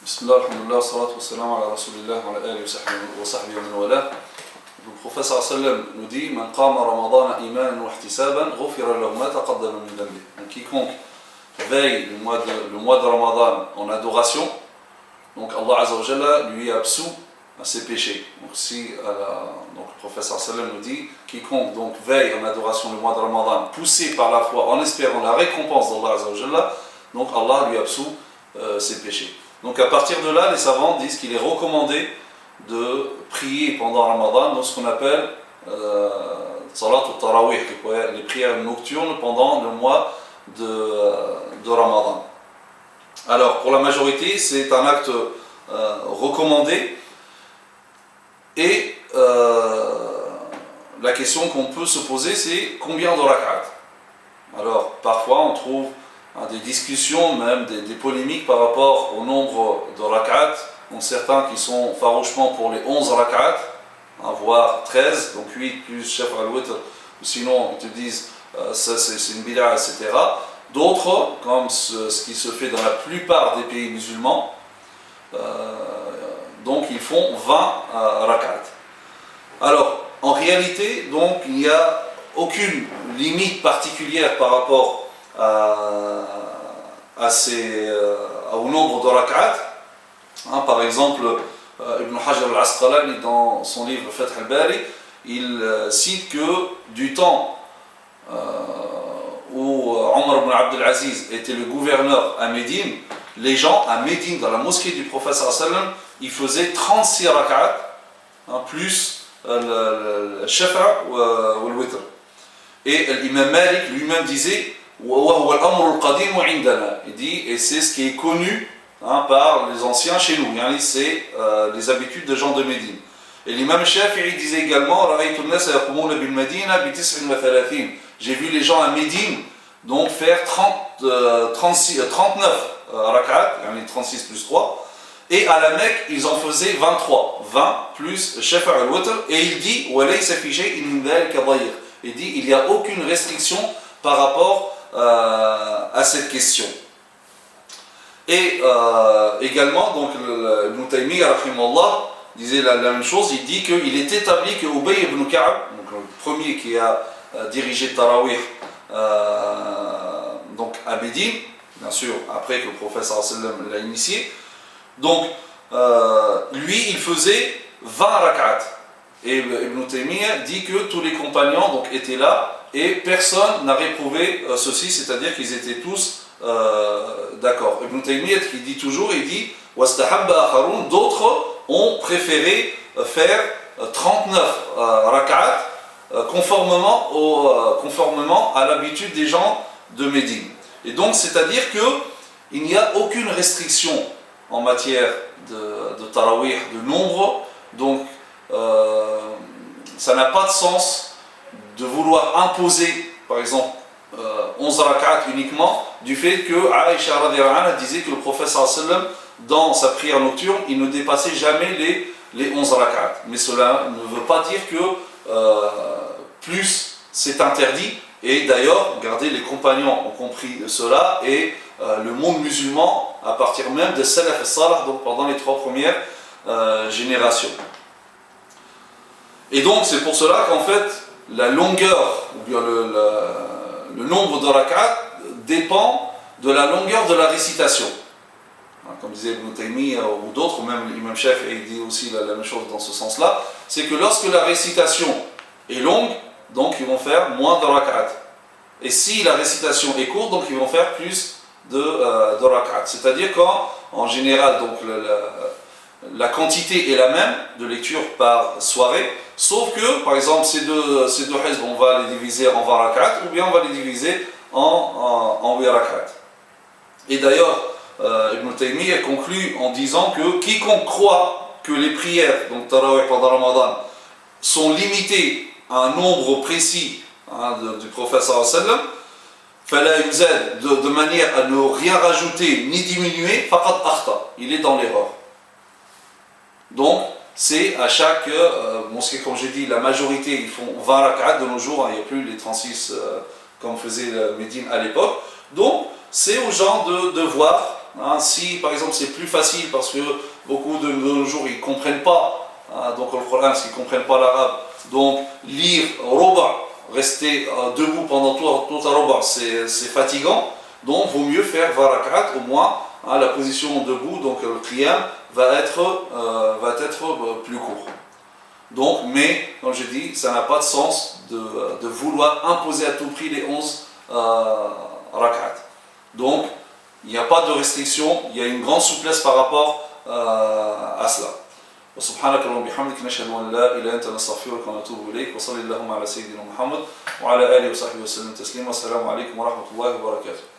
Bismillah, alhamdulillah, salatu wassalam ala rasulillah wa ala alihi wa sahbihi wa man wala. Le prophète sallam nous dit Man qama ramadana imanan wa ihtisaban ghufira lahu ma taqaddama min dhanbi. Donc quiconque veille le mois de Ramadan en adoration, donc Allah Azza wa Jalla lui absout à ses péchés. Donc le prophète sallam nous dit quiconque donc veille en adoration le mois de Ramadan, poussé par la foi en espérant la récompense d'Allah Azza wa Jalla, donc Allah lui absout ses péchés. Donc à partir de là, les savants disent qu'il est recommandé de prier pendant Ramadan dans ce qu'on appelle Salat al-Tarawih, les prières nocturnes pendant le mois de Ramadan. Alors pour la majorité, c'est un acte recommandé et la question qu'on peut se poser, c'est combien de rak'at. Alors parfois on trouve des discussions, même des polémiques par rapport au nombre de rak'at. Donc certains qui sont farouchement pour les 11 rak'at, voire 13, donc 8 plus chef al-witr, ou sinon ils te disent ça c'est une bid'a, etc. D'autres, comme ce qui se fait dans la plupart des pays musulmans, donc ils font 20 rak'at. Alors en réalité, donc il n'y a aucune limite particulière par rapport au nombre de rak'at. Par exemple, Ibn Hajar al-Asqalani dans son livre Fath al-Bari, il cite que du temps où Omar ibn Abdel Aziz était le gouverneur à Médine, les gens à Médine, dans la mosquée du prophète sallam, ils faisaient 36 rak'at, plus le shafa ou le witr. Et l'imam Malik lui-même disait il dit, et c'est ce qui est connu par les anciens chez nous, c'est les habitudes des gens de Médine. Et l'imam Shafi'i disait également j'ai vu les gens à Médine donc faire 39 rak'at, 36 plus 3, et à la Mecque ils en faisaient 23, 20 plus shafa' al-witr, et il dit il dit il n'y a aucune restriction par rapport à cette question. Et également, donc Ibn Taymiyyah disait la même chose. Il dit qu'il est établi que Ubay ibn Ka'b, donc le premier qui a dirigé Tarawih donc à Médine, bien sûr après que le prophète sallam l'a initié, donc lui il faisait 20 rak'at. Et Ibn Taymiyyah dit que tous les compagnons donc étaient là et personne n'a réprouvé ceci, c'est-à-dire qu'ils étaient tous d'accord. Ibn Taymiyyah qui dit toujours, il dit d'autres ont préféré faire 39 rak'at conformément à l'habitude des gens de Médine. Et donc c'est-à-dire qu'il n'y a aucune restriction en matière de tarawih, de nombre, donc ça n'a pas de sens de vouloir imposer, par exemple, 11 rak'at uniquement, du fait que Aïcha radhiyallahu anha disait que le prophète sallam, dans sa prière nocturne, il ne dépassait jamais les 11 rak'at. Mais cela ne veut pas dire que plus c'est interdit, et d'ailleurs, regardez, les compagnons ont compris cela, et le monde musulman, à partir même de Salaf al-Salah, donc pendant les 3 premières générations. Et donc c'est pour cela qu'en fait, la longueur, ou bien le nombre de rak'at dépend de la longueur de la récitation. Comme disait Ibn Taymiyyah ou d'autres, même l'imam Shafi'i dit aussi la même chose dans ce sens-là, c'est que lorsque la récitation est longue, donc ils vont faire moins de rak'at. Et si la récitation est courte, donc ils vont faire plus de rak'at. C'est-à-dire qu'en général, donc la quantité est la même de lecture par soirée, sauf que, par exemple, ces deux hizb, on va les diviser en 20 rak'at, ou bien on va les diviser en 8 rak'at. Et d'ailleurs, Ibn Taymiyyah conclut en disant que quiconque croit que les prières, donc Tarawih pendant Ramadan, sont limitées à un nombre précis du prophète sallallahu alayhi wa sallam, de manière à ne rien rajouter ni diminuer, faqad akhta, il est dans l'erreur. Donc, c'est à chaque mosquée, comme j'ai dit, la majorité, ils font 20 rak'at de nos jours, il n'y a plus les 36 comme faisait Médine à l'époque. Donc, c'est aux gens de voir hein, si par exemple c'est plus facile parce que beaucoup de nos jours ils ne comprennent pas donc le Coran, parce qu'ils ne comprennent pas l'arabe, donc lire roba, rester debout pendant toute la roba, c'est fatigant, donc vaut mieux faire 20 rak'at, au moins la position debout, donc le qiyam va être plus court. Donc, mais, comme je dis, ça n'a pas de sens de vouloir imposer à tout prix les 11 rak'at. Donc, il n'y a pas de restriction, il y a une grande souplesse par rapport à cela. وسبحانك اللهم وبحمدك نشهد ان لا اله الا انت نستغفرك ونتوب اليك وصلى اللهم على سيدنا محمد وعلى اله وصحبه وسلم تسليما والسلام عليكم ورحمه الله وبركاته.